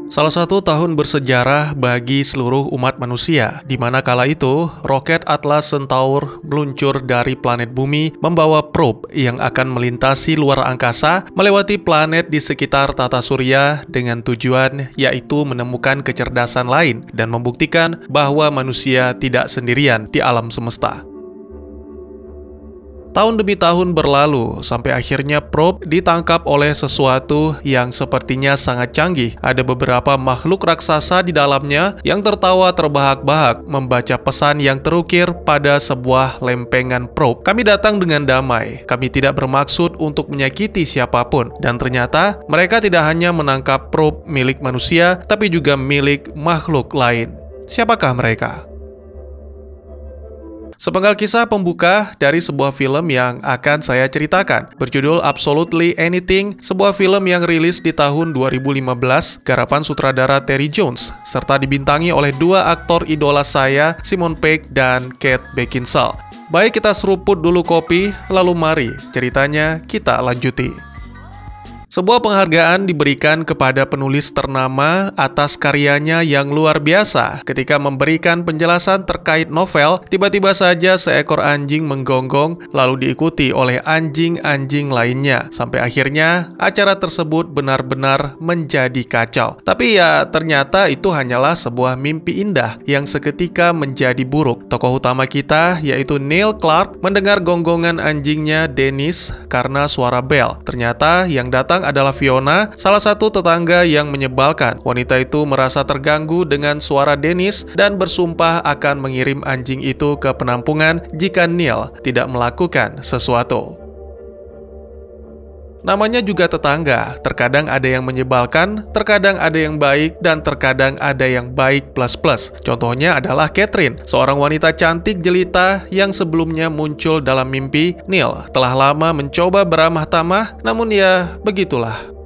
Salah satu tahun bersejarah bagi seluruh umat manusia, di mana kala itu roket Atlas Centaur meluncur dari planet Bumi membawa probe yang akan melintasi luar angkasa melewati planet di sekitar tata surya dengan tujuan yaitu menemukan kecerdasan lain dan membuktikan bahwa manusia tidak sendirian di alam semesta. Tahun demi tahun berlalu, sampai akhirnya probe ditangkap oleh sesuatu yang sepertinya sangat canggih. Ada beberapa makhluk raksasa di dalamnya yang tertawa terbahak-bahak membaca pesan yang terukir pada sebuah lempengan probe. Kami datang dengan damai, kami tidak bermaksud untuk menyakiti siapapun. Dan ternyata mereka tidak hanya menangkap probe milik manusia, tapi juga milik makhluk lain. Siapakah mereka? Sepenggal kisah pembuka dari sebuah film yang akan saya ceritakan, berjudul Absolutely Anything, sebuah film yang rilis di tahun 2015, garapan sutradara Terry Jones, serta dibintangi oleh dua aktor idola saya, Simon Pegg dan Kate Beckinsale. Baik, kita seruput dulu kopi, lalu mari ceritanya kita lanjuti. Sebuah penghargaan diberikan kepada penulis ternama atas karyanya yang luar biasa. Ketika memberikan penjelasan terkait novel, tiba-tiba saja seekor anjing menggonggong, lalu diikuti oleh anjing-anjing lainnya. Sampai akhirnya, acara tersebut benar-benar menjadi kacau. Tapi ya, ternyata itu hanyalah sebuah mimpi indah yang seketika menjadi buruk. Tokoh utama kita, yaitu Neil Clark, mendengar gonggongan anjingnya Dennis karena suara bel. Ternyata yang datang adalah Fiona, salah satu tetangga yang menyebalkan. Wanita itu merasa terganggu dengan suara Dennis dan bersumpah akan mengirim anjing itu ke penampungan jika Neil tidak melakukan sesuatu. Namanya juga tetangga, terkadang ada yang menyebalkan, terkadang ada yang baik, dan terkadang ada yang baik plus-plus. Contohnya adalah Catherine, seorang wanita cantik jelita yang sebelumnya muncul dalam mimpi Neil. Telah lama mencoba beramah tamah, namun ya begitulah.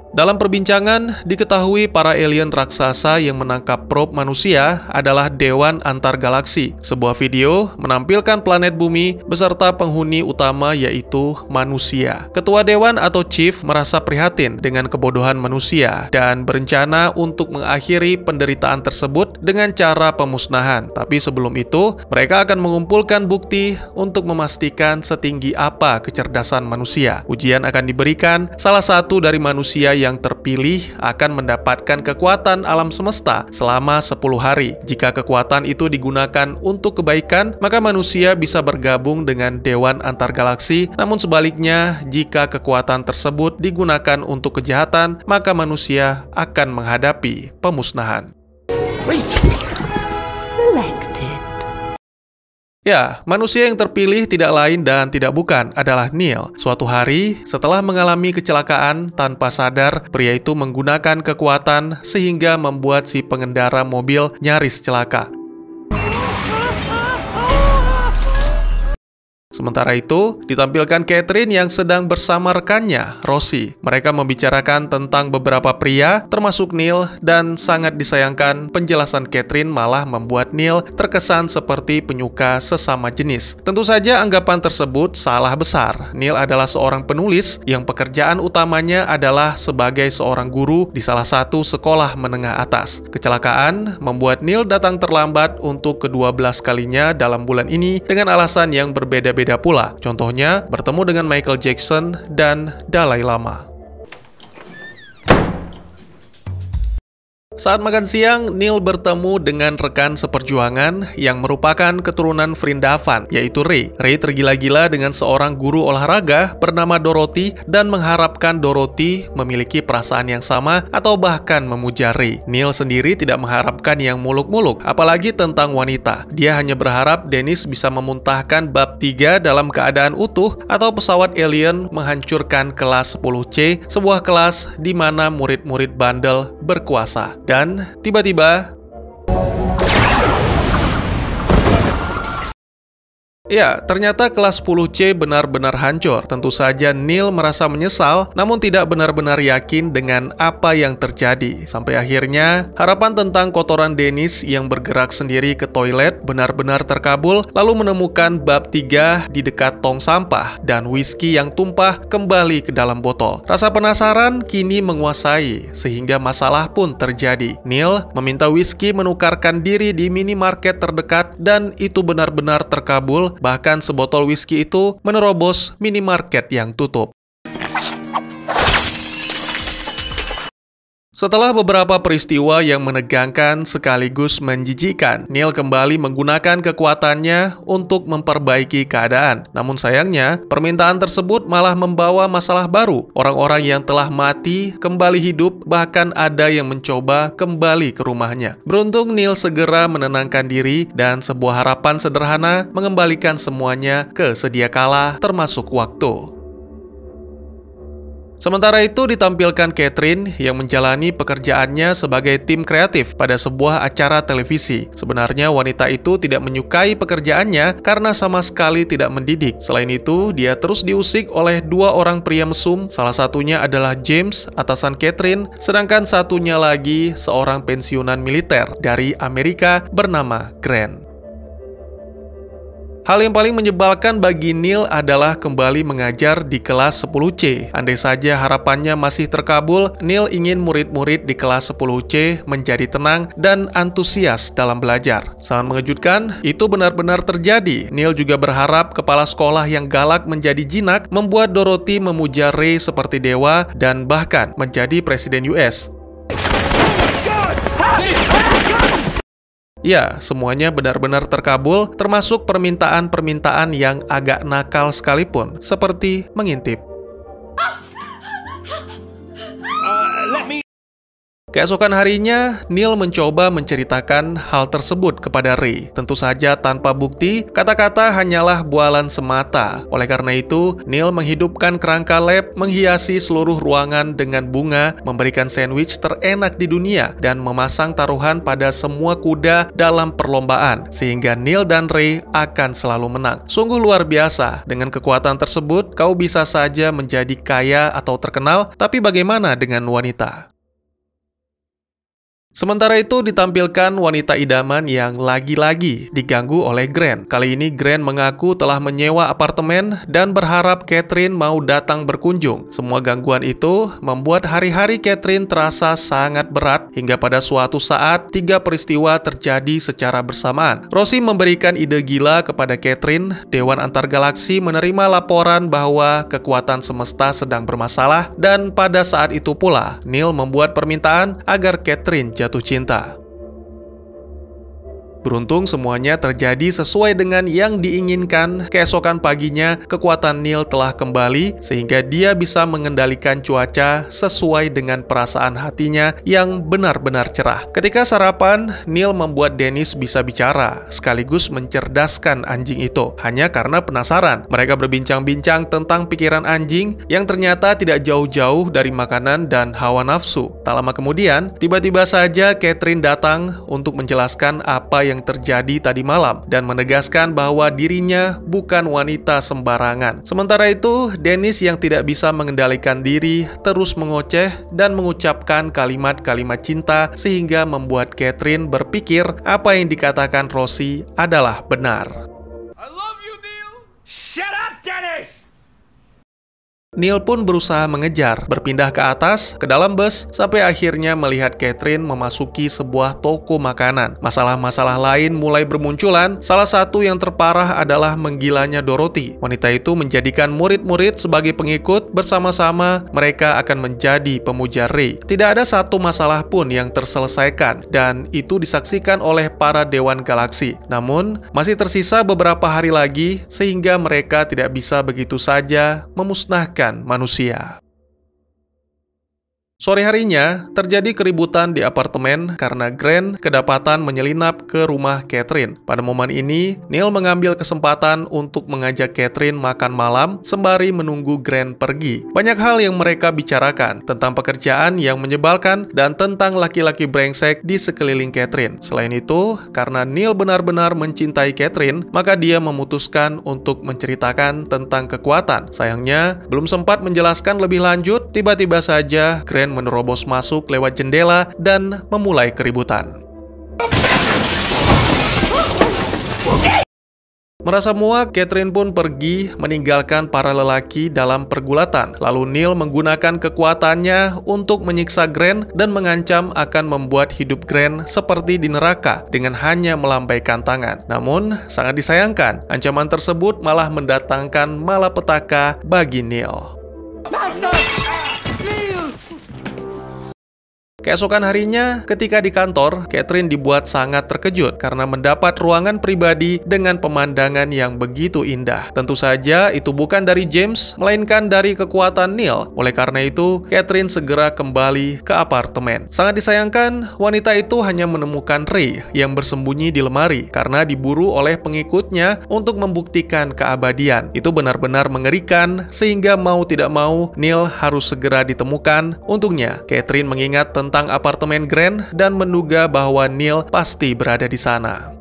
Dalam perbincangan, diketahui para alien raksasa yang menangkap probe manusia adalah Dewan Antar Galaksi. Sebuah video menampilkan planet bumi beserta penghuni utama yaitu manusia. Ketua Dewan atau Chief merasa prihatin dengan kebodohan manusia dan berencana untuk mengakhiri penderitaan tersebut dengan cara pemusnahan. Tapi sebelum itu, mereka akan mengumpulkan bukti untuk memastikan setinggi apa kecerdasan manusia. Ujian akan diberikan, salah satu dari manusia yang terpilih akan mendapatkan kekuatan alam semesta selama 10 hari. Jika kekuatan itu digunakan untuk kebaikan, maka manusia bisa bergabung dengan Dewan Antar Galaksi. Namun sebaliknya, jika kekuatan tersebut digunakan untuk kejahatan, maka manusia akan menghadapi pemusnahan. Ya, manusia yang terpilih tidak lain dan tidak bukan adalah Neil. Suatu hari, setelah mengalami kecelakaan tanpa sadar, pria itu menggunakan kekuatan sehingga membuat si pengendara mobil nyaris celaka. Sementara itu, ditampilkan Catherine yang sedang bersama rekannya, Rosie. Mereka membicarakan tentang beberapa pria, termasuk Neil, dan sangat disayangkan penjelasan Catherine malah membuat Neil terkesan seperti penyuka sesama jenis. Tentu saja anggapan tersebut salah besar. Neil adalah seorang penulis yang pekerjaan utamanya adalah sebagai seorang guru di salah satu sekolah menengah atas. Kecelakaan membuat Neil datang terlambat untuk ke-12 kalinya dalam bulan ini dengan alasan yang berbeda-beda pula. Contohnya, bertemu dengan Michael Jackson dan Dalai Lama. Saat makan siang, Neil bertemu dengan rekan seperjuangan yang merupakan keturunan Vrindavan, yaitu Ray. Ray tergila-gila dengan seorang guru olahraga bernama Dorothy dan mengharapkan Dorothy memiliki perasaan yang sama atau bahkan memuja Ray. Neil sendiri tidak mengharapkan yang muluk-muluk, apalagi tentang wanita. Dia hanya berharap Dennis bisa memuntahkan bab 3 dalam keadaan utuh atau pesawat alien menghancurkan kelas 10C, sebuah kelas di mana murid-murid bandel berkuasa. Dan tiba-tiba Ya, ternyata kelas 10C benar-benar hancur. Tentu saja Neil merasa menyesal, namun tidak benar-benar yakin dengan apa yang terjadi. Sampai akhirnya, harapan tentang kotoran Dennis yang bergerak sendiri ke toilet benar-benar terkabul, lalu menemukan bab 3 di dekat tong sampah, dan whisky yang tumpah kembali ke dalam botol. Rasa penasaran kini menguasai, sehingga masalah pun terjadi. Neil meminta whisky menukarkan diri di minimarket terdekat, dan itu benar-benar terkabul. Bahkan sebotol whisky itu menerobos minimarket yang tutup. Setelah beberapa peristiwa yang menegangkan sekaligus menjijikkan, Neil kembali menggunakan kekuatannya untuk memperbaiki keadaan. Namun sayangnya, permintaan tersebut malah membawa masalah baru. Orang-orang yang telah mati kembali hidup, bahkan ada yang mencoba kembali ke rumahnya. Beruntung Neil segera menenangkan diri, dan sebuah harapan sederhana mengembalikan semuanya ke sedia kala, termasuk waktu. Sementara itu ditampilkan Catherine yang menjalani pekerjaannya sebagai tim kreatif pada sebuah acara televisi. Sebenarnya wanita itu tidak menyukai pekerjaannya karena sama sekali tidak mendidik. Selain itu, dia terus diusik oleh dua orang pria mesum. Salah satunya adalah James, atasan Catherine, sedangkan satunya lagi seorang pensiunan militer dari Amerika bernama Grant. Hal yang paling menyebalkan bagi Neil adalah kembali mengajar di kelas 10C. Andai saja harapannya masih terkabul, Neil ingin murid-murid di kelas 10C menjadi tenang dan antusias dalam belajar. Sangat mengejutkan, itu benar-benar terjadi. Neil juga berharap kepala sekolah yang galak menjadi jinak, membuat Dorothy memuja Ray seperti dewa, dan bahkan menjadi presiden US. Ya, semuanya benar-benar terkabul, termasuk permintaan-permintaan yang agak nakal sekalipun, seperti mengintip. Keesokan harinya, Neil mencoba menceritakan hal tersebut kepada Ray. Tentu saja tanpa bukti, kata-kata hanyalah bualan semata. Oleh karena itu, Neil menghidupkan kerangka lab, menghiasi seluruh ruangan dengan bunga, memberikan sandwich terenak di dunia, dan memasang taruhan pada semua kuda dalam perlombaan, sehingga Neil dan Ray akan selalu menang. Sungguh luar biasa, dengan kekuatan tersebut, kau bisa saja menjadi kaya atau terkenal, tapi bagaimana dengan wanita? Sementara itu ditampilkan wanita idaman yang lagi-lagi diganggu oleh Grant. Kali ini Grant mengaku telah menyewa apartemen dan berharap Catherine mau datang berkunjung. Semua gangguan itu membuat hari-hari Catherine terasa sangat berat hingga pada suatu saat 3 peristiwa terjadi secara bersamaan. Rosie memberikan ide gila kepada Catherine. Dewan Antar Galaksi menerima laporan bahwa kekuatan semesta sedang bermasalah, dan pada saat itu pula Neil membuat permintaan agar Catherine jatuh cinta. Beruntung semuanya terjadi sesuai dengan yang diinginkan. Keesokan paginya, kekuatan Neil telah kembali sehingga dia bisa mengendalikan cuaca sesuai dengan perasaan hatinya yang benar-benar cerah. Ketika sarapan, Neil membuat Dennis bisa bicara, sekaligus mencerdaskan anjing itu. Hanya karena penasaran, mereka berbincang-bincang tentang pikiran anjing yang ternyata tidak jauh-jauh dari makanan dan hawa nafsu. Tak lama kemudian, tiba-tiba saja Catherine datang untuk menjelaskan apa yang terjadi tadi malam dan menegaskan bahwa dirinya bukan wanita sembarangan. Sementara itu, Dennis yang tidak bisa mengendalikan diri terus mengoceh dan mengucapkan kalimat-kalimat cinta sehingga membuat Catherine berpikir apa yang dikatakan Rosie adalah benar. I love you, Neil. Shut up, Dennis! Neil pun berusaha mengejar, berpindah ke atas, ke dalam bus, sampai akhirnya melihat Catherine memasuki sebuah toko makanan. Masalah-masalah lain mulai bermunculan, salah satu yang terparah adalah menggilanya Dorothy. Wanita itu menjadikan murid-murid sebagai pengikut, bersama-sama mereka akan menjadi pemuja Ray. Tidak ada satu masalah pun yang terselesaikan, dan itu disaksikan oleh para Dewan Galaksi. Namun, masih tersisa beberapa hari lagi, sehingga mereka tidak bisa begitu saja memusnahkan manusia. Sore harinya, terjadi keributan di apartemen karena Grant kedapatan menyelinap ke rumah Catherine. Pada momen ini, Neil mengambil kesempatan untuk mengajak Catherine makan malam sembari menunggu Grant pergi. Banyak hal yang mereka bicarakan tentang pekerjaan yang menyebalkan dan tentang laki-laki brengsek di sekeliling Catherine. Selain itu, karena Neil benar-benar mencintai Catherine, maka dia memutuskan untuk menceritakan tentang kekuatan. Sayangnya, belum sempat menjelaskan lebih lanjut, tiba-tiba saja Grant menerobos masuk lewat jendela dan memulai keributan. Merasa muak, Catherine pun pergi meninggalkan para lelaki dalam pergulatan. Lalu Neil menggunakan kekuatannya untuk menyiksa Grant dan mengancam akan membuat hidup Grant seperti di neraka dengan hanya melambaikan tangan. Namun, sangat disayangkan, ancaman tersebut malah mendatangkan malapetaka bagi Neil. Keesokan harinya, ketika di kantor, Catherine dibuat sangat terkejut karena mendapat ruangan pribadi dengan pemandangan yang begitu indah. Tentu saja itu bukan dari James, melainkan dari kekuatan Neil. Oleh karena itu, Catherine segera kembali ke apartemen. Sangat disayangkan, wanita itu hanya menemukan Ray yang bersembunyi di lemari karena diburu oleh pengikutnya untuk membuktikan keabadian. Itu benar-benar mengerikan, sehingga mau tidak mau, Neil harus segera ditemukan. Untungnya, Catherine mengingat tentang apartemen Grant dan menduga bahwa Neil pasti berada di sana.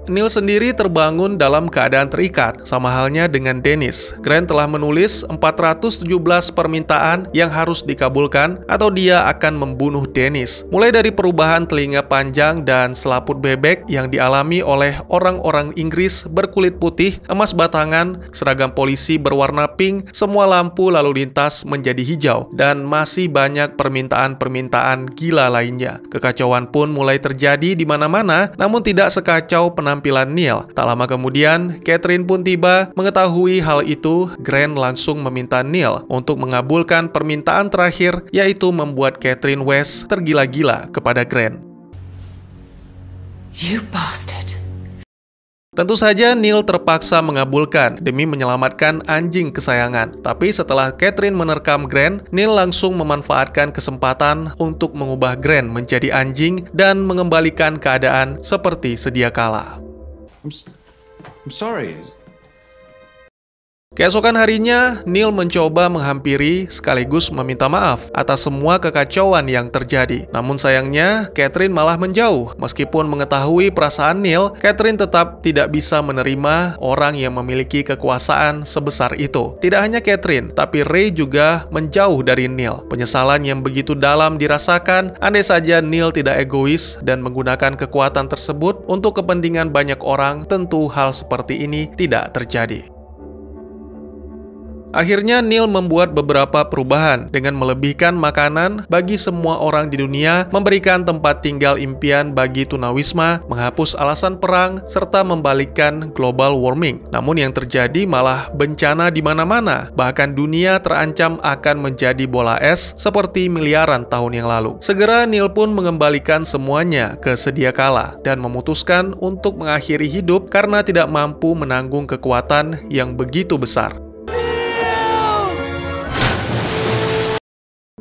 Neil sendiri terbangun dalam keadaan terikat, sama halnya dengan Dennis. Grant telah menulis 417 permintaan yang harus dikabulkan atau dia akan membunuh Dennis. Mulai dari perubahan telinga panjang dan selaput bebek yang dialami oleh orang-orang Inggris berkulit putih, emas batangan, seragam polisi berwarna pink, semua lampu lalu lintas menjadi hijau, dan masih banyak permintaan-permintaan gila lainnya. Kekacauan pun mulai terjadi di mana-mana, namun tidak sekacau penampilan Neil. Tak lama kemudian, Catherine pun tiba. Mengetahui hal itu, Grant langsung meminta Neil untuk mengabulkan permintaan terakhir, yaitu membuat Catherine West tergila-gila kepada Grant. You bastard. Tentu saja Neil terpaksa mengabulkan demi menyelamatkan anjing kesayangan. Tapi setelah Catherine menerkam Grant, Neil langsung memanfaatkan kesempatan untuk mengubah Grant menjadi anjing dan mengembalikan keadaan seperti sedia kala. I'm sorry. Keesokan harinya, Neil mencoba menghampiri sekaligus meminta maaf atas semua kekacauan yang terjadi. Namun sayangnya, Catherine malah menjauh. Meskipun mengetahui perasaan Neil, Catherine tetap tidak bisa menerima orang yang memiliki kekuasaan sebesar itu. Tidak hanya Catherine, tapi Ray juga menjauh dari Neil. Penyesalan yang begitu dalam dirasakan, andai saja Neil tidak egois dan menggunakan kekuatan tersebut untuk kepentingan banyak orang, tentu hal seperti ini tidak terjadi. Akhirnya Neil membuat beberapa perubahan dengan melebihkan makanan bagi semua orang di dunia, memberikan tempat tinggal impian bagi tunawisma, menghapus alasan perang, serta membalikkan global warming. Namun yang terjadi malah bencana di mana-mana, bahkan dunia terancam akan menjadi bola es seperti miliaran tahun yang lalu. Segera Neil pun mengembalikan semuanya ke sedia kala dan memutuskan untuk mengakhiri hidup karena tidak mampu menanggung kekuatan yang begitu besar.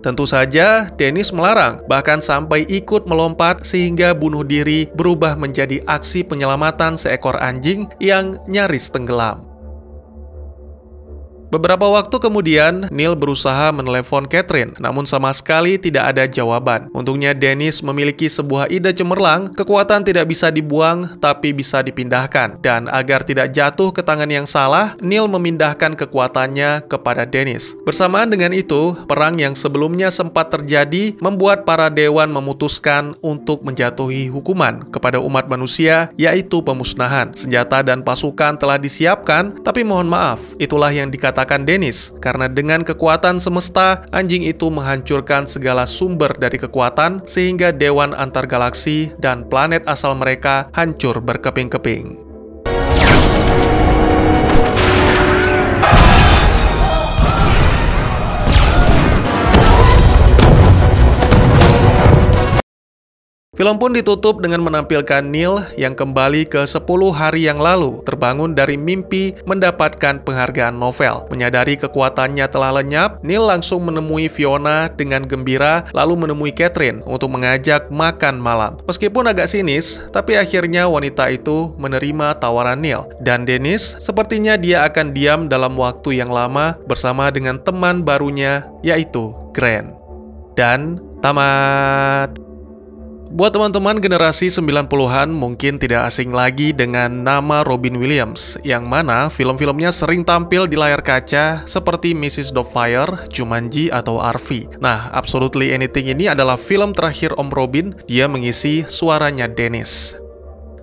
Tentu saja, Dennis melarang, bahkan sampai ikut melompat sehingga bunuh diri berubah menjadi aksi penyelamatan seekor anjing yang nyaris tenggelam. Beberapa waktu kemudian, Neil berusaha menelepon Catherine, namun sama sekali tidak ada jawaban. Untungnya Dennis memiliki sebuah ide cemerlang, kekuatan tidak bisa dibuang, tapi bisa dipindahkan. Dan agar tidak jatuh ke tangan yang salah, Neil memindahkan kekuatannya kepada Dennis. Bersamaan dengan itu, perang yang sebelumnya sempat terjadi membuat para dewan memutuskan untuk menjatuhi hukuman kepada umat manusia, yaitu pemusnahan. Senjata dan pasukan telah disiapkan, tapi mohon maaf, itulah yang dikatakan Dennis, karena dengan kekuatan semesta, anjing itu menghancurkan segala sumber dari kekuatan sehingga dewan antar galaksi dan planet asal mereka hancur berkeping-keping. Film pun ditutup dengan menampilkan Neil yang kembali ke 10 hari yang lalu, terbangun dari mimpi mendapatkan penghargaan Nobel. Menyadari kekuatannya telah lenyap, Neil langsung menemui Fiona dengan gembira, lalu menemui Catherine untuk mengajak makan malam. Meskipun agak sinis, tapi akhirnya wanita itu menerima tawaran Neil. Dan Dennis, sepertinya dia akan diam dalam waktu yang lama bersama dengan teman barunya, yaitu Grant. Dan tamat. Buat teman-teman generasi 90-an mungkin tidak asing lagi dengan nama Robin Williams, yang mana film-filmnya sering tampil di layar kaca seperti Mrs. Doubtfire, Jumanji, atau RV. Nah, Absolutely Anything ini adalah film terakhir Om Robin, dia mengisi suaranya Dennis.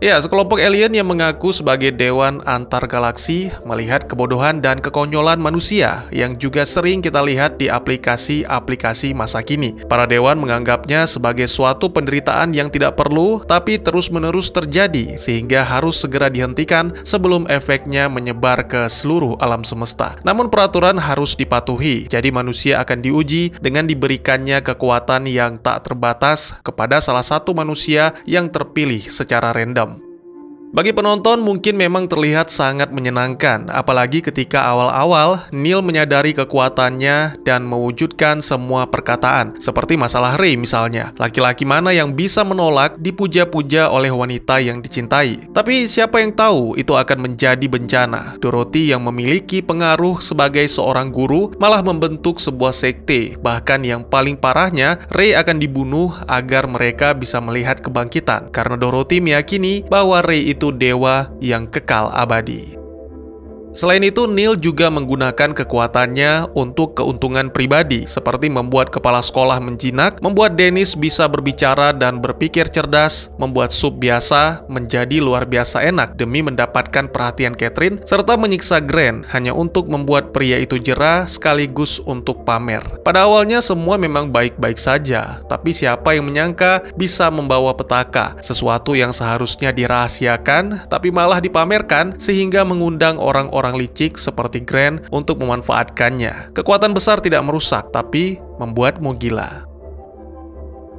Ya, sekelompok alien yang mengaku sebagai dewan antar galaksi melihat kebodohan dan kekonyolan manusia yang juga sering kita lihat di aplikasi-aplikasi masa kini. Para dewan menganggapnya sebagai suatu penderitaan yang tidak perlu tapi terus-menerus terjadi sehingga harus segera dihentikan sebelum efeknya menyebar ke seluruh alam semesta. Namun peraturan harus dipatuhi, jadi manusia akan diuji dengan diberikannya kekuatan yang tak terbatas kepada salah satu manusia yang terpilih secara random. Bagi penonton mungkin memang terlihat sangat menyenangkan, apalagi ketika awal-awal Neil menyadari kekuatannya dan mewujudkan semua perkataan, seperti masalah Ray misalnya. Laki-laki mana yang bisa menolak dipuja-puja oleh wanita yang dicintai? Tapi siapa yang tahu itu akan menjadi bencana? Dorothy yang memiliki pengaruh sebagai seorang guru malah membentuk sebuah sekte, bahkan yang paling parahnya Ray akan dibunuh agar mereka bisa melihat kebangkitan, karena Dorothy meyakini bahwa Ray itu dewa yang kekal abadi. Selain itu, Neil juga menggunakan kekuatannya untuk keuntungan pribadi, seperti membuat kepala sekolah menjinak, membuat Dennis bisa berbicara dan berpikir cerdas, membuat sup biasa menjadi luar biasa enak demi mendapatkan perhatian Catherine, serta menyiksa Grant hanya untuk membuat pria itu jera sekaligus untuk pamer. Pada awalnya semua memang baik-baik saja, tapi siapa yang menyangka bisa membawa petaka, sesuatu yang seharusnya dirahasiakan, tapi malah dipamerkan sehingga mengundang orang-orang licik seperti Grant untuk memanfaatkannya. Kekuatan besar tidak merusak, tapi membuatmu gila.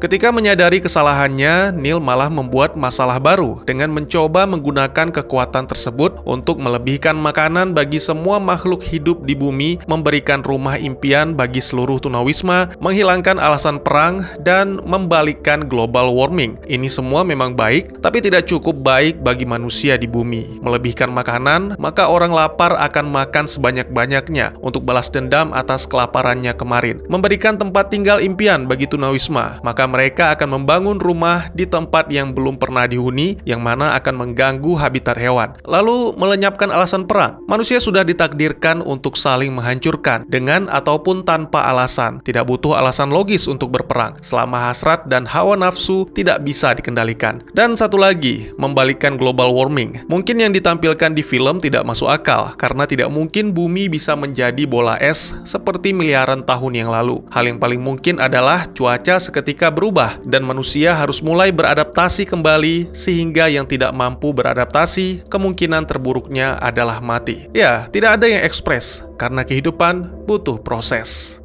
Ketika menyadari kesalahannya, Neil malah membuat masalah baru dengan mencoba menggunakan kekuatan tersebut untuk melebihkan makanan bagi semua makhluk hidup di bumi, memberikan rumah impian bagi seluruh tunawisma, menghilangkan alasan perang, dan membalikkan global warming. Ini semua memang baik, tapi tidak cukup baik bagi manusia di bumi. Melebihkan makanan, maka orang lapar akan makan sebanyak-banyaknya untuk balas dendam atas kelaparannya kemarin. Memberikan tempat tinggal impian bagi tunawisma, maka mereka akan membangun rumah di tempat yang belum pernah dihuni, yang mana akan mengganggu habitat hewan. Lalu melenyapkan alasan perang. Manusia sudah ditakdirkan untuk saling menghancurkan dengan ataupun tanpa alasan. Tidak butuh alasan logis untuk berperang, selama hasrat dan hawa nafsu tidak bisa dikendalikan. Dan satu lagi, membalikkan global warming. Mungkin yang ditampilkan di film tidak masuk akal, karena tidak mungkin bumi bisa menjadi bola es seperti miliaran tahun yang lalu. Hal yang paling mungkin adalah cuaca seketika berubah dan manusia harus mulai beradaptasi kembali, sehingga yang tidak mampu beradaptasi kemungkinan terburuknya adalah mati. Ya, tidak ada yang ekspres karena kehidupan butuh proses.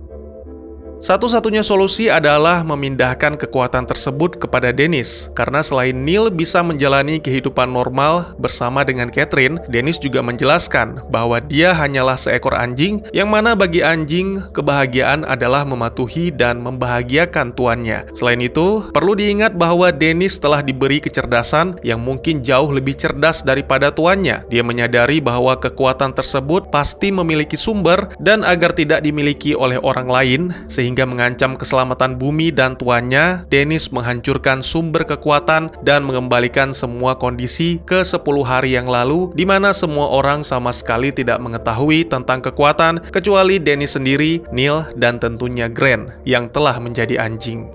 Satu-satunya solusi adalah memindahkan kekuatan tersebut kepada Dennis, karena selain Neil bisa menjalani kehidupan normal bersama dengan Catherine, Dennis juga menjelaskan bahwa dia hanyalah seekor anjing, yang mana bagi anjing, kebahagiaan adalah mematuhi dan membahagiakan tuannya. Selain itu, perlu diingat bahwa Dennis telah diberi kecerdasan yang mungkin jauh lebih cerdas daripada tuannya. Dia menyadari bahwa kekuatan tersebut pasti memiliki sumber, dan agar tidak dimiliki oleh orang lain, sehingga mengancam keselamatan bumi dan tuannya, Dennis menghancurkan sumber kekuatan dan mengembalikan semua kondisi ke 10 hari yang lalu, di mana semua orang sama sekali tidak mengetahui tentang kekuatan, kecuali Dennis sendiri, Neil, dan tentunya Grant, yang telah menjadi anjing.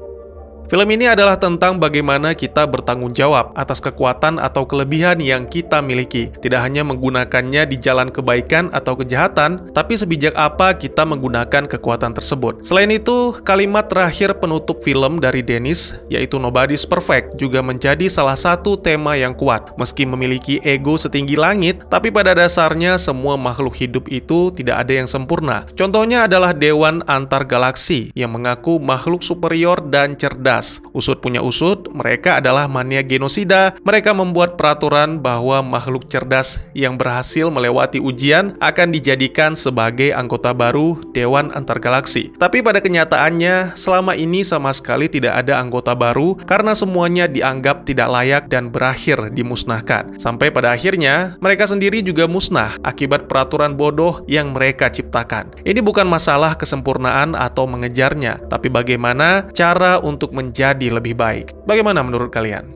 Film ini adalah tentang bagaimana kita bertanggung jawab atas kekuatan atau kelebihan yang kita miliki. Tidak hanya menggunakannya di jalan kebaikan atau kejahatan, tapi sebijak apa kita menggunakan kekuatan tersebut. Selain itu, kalimat terakhir penutup film dari Dennis, yaitu Nobody's Perfect, juga menjadi salah satu tema yang kuat. Meski memiliki ego setinggi langit, tapi pada dasarnya semua makhluk hidup itu tidak ada yang sempurna. Contohnya adalah dewan antar galaksi yang mengaku makhluk superior dan cerdas. jelas. Usut punya usut, mereka adalah mania genosida. Mereka membuat peraturan bahwa makhluk cerdas yang berhasil melewati ujian akan dijadikan sebagai anggota baru Dewan Antargalaksi. Tapi pada kenyataannya, selama ini sama sekali tidak ada anggota baru karena semuanya dianggap tidak layak dan berakhir dimusnahkan. Sampai pada akhirnya, mereka sendiri juga musnah akibat peraturan bodoh yang mereka ciptakan. Ini bukan masalah kesempurnaan atau mengejarnya, tapi bagaimana cara untuk menjadi lebih baik. Bagaimana menurut kalian?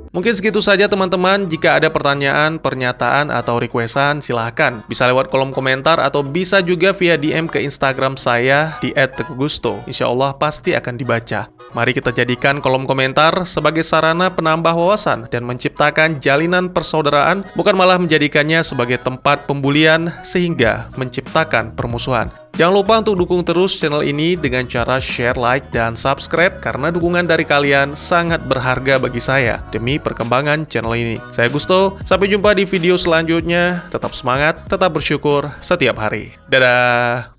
Mungkin segitu saja teman-teman. Jika ada pertanyaan, pernyataan, atau requestan, silahkan. Bisa lewat kolom komentar atau bisa juga via DM ke Instagram saya di @teguhgusto. Insya Allah pasti akan dibaca. Mari kita jadikan kolom komentar sebagai sarana penambah wawasan dan menciptakan jalinan persaudaraan, bukan malah menjadikannya sebagai tempat pembulian sehingga menciptakan permusuhan. Jangan lupa untuk dukung terus channel ini dengan cara share, like, dan subscribe karena dukungan dari kalian sangat berharga bagi saya demi perkembangan channel ini. Saya Gusto, sampai jumpa di video selanjutnya. Tetap semangat, tetap bersyukur setiap hari. Dadah!